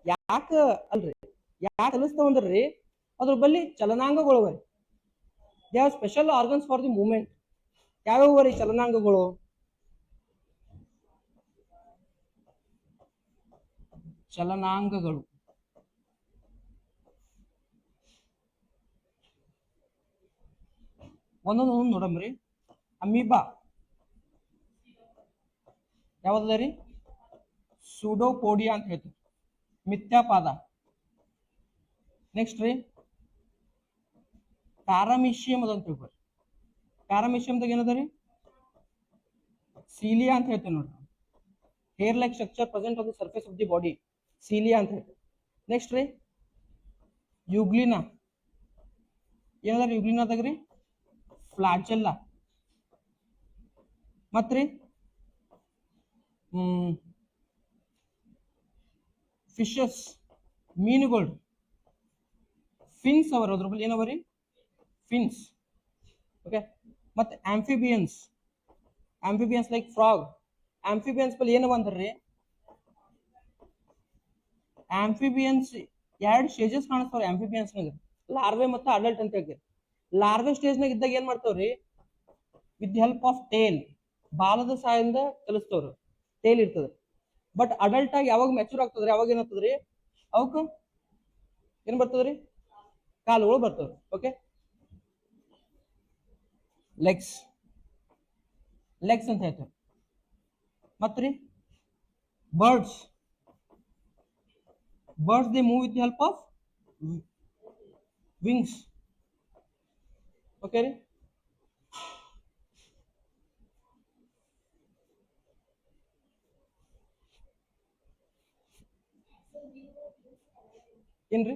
ಯಾಕ ಅಲ್ರಿ, ಯಾಕೆ ಚಲಿಸ್ತಾವಂದ್ರಿ ಅದ್ರ ಬಲ್ಲಿ ಚಲನಾಂಗಗಳು ಅವ. They are special organs for the movement. ಯಾವ್ಯಾವ ರೀ ಚಲನಾಂಗಗಳು? ಚಲನಾಂಗಗಳು ಒಂದೊಂದು ನೋಡಮ್ರಿ. ಅಮೀಬಾ ಯಾವ್ದದ ರೀ? ಸೂಡೋಪೋಡಿಯಾ ಅಂತ ಹೇಳ್ತೀವಿ. ಮಿಥ್ಯಾಪಾದ. ನೆಕ್ಸ್ಟ್ ರೀ ಪ್ಯಾರಾಮಿಷಿಯಂ ಅದಂತ ತಿಳ್ಕೊರಿ. ಪ್ಯಾರಾಮಿಷಿಯಂದಾಗ ಏನದ ರೀ? ಸೀಲಿಯಾ ಅಂತ ಹೇಳ್ತೀವಿ ನೋಡ್ರಿ. Hair like structure present on the surface of the body, cilia ಅಂತ ಹೇಳ್ತೀವಿ. ನೆಕ್ಸ್ಟ್ ರೀ ಯುಗ್ಲಿನಾ. ಏನದ ಯುಗ್ಲಿನಾದಾಗ ರೀ? ಫ್ಲಾಜೆಲ್ಲಾ. ಮತ್ರಿ ಫಿಶಸ್, ಮೀನುಗಳು, ಫಿನ್ಸ್ ಅವರ ಅದ್ರ ಬಳಿ ಏನವರಿ? ಫಿನ್ಸ್. ಓಕೆ. ಮತ್ತೆ amphibians, amphibians like frog. Amphibians ಬಳಿ ಏನವ ಅಂದ್ರಿ? ಆಂಫಿಬಿಯನ್ಸ್ ಎರಡು ಸ್ಟೇಜಸ್ ಕಾಣಿಸ್ತಾವ್ರಿ ಆಂಫಿಬಿಯನ್ಸ್ ನಾಗ, ಲಾರ್ವೆ ಮತ್ತು ಅಡಲ್ಟ್ ಅಂತ ಹೇಳ್ತೀವಿ. ಲಾರ್ವೆ ಸ್ಟೇಜ್ ನಾಗ ಇದ್ದಾಗ ಏನ್ ಮಾಡ್ತಾವ್ರಿ? ವಿತ್ ಹೆಲ್ಪ್ ಆಫ್ ಟೇಲ್, ಬಾಲದ ಸಹಾಯದಿಂದ ಚಲಿಸ್ತವ್ರು, ಟೇಲ್ ಇರ್ತದೆ. ಬಟ್ ಅಡಲ್ಟ್ ಆಗಿ ಯಾವಾಗ ಮೆಚೂರ್ ಆಗ್ತದ್ರಿ ಅವಾಗ ಏನಾಗ್ತದ್ರಿ? ಅವಕ್ಕೆ ಏನ್ ಬರ್ತದ್ರಿ? ಕಾಲುಗಳು ಬರ್ತವೆ. ಓಕೆ. ಲೆಗ್ಸ್, ಲೆಗ್ಸ್ ಅಂತ ಹೇಳ್ತೇವೆ. ಮತ್ರಿ birds, birds they move with help of wings. Okay ರೀ. ಏನ್ರಿ?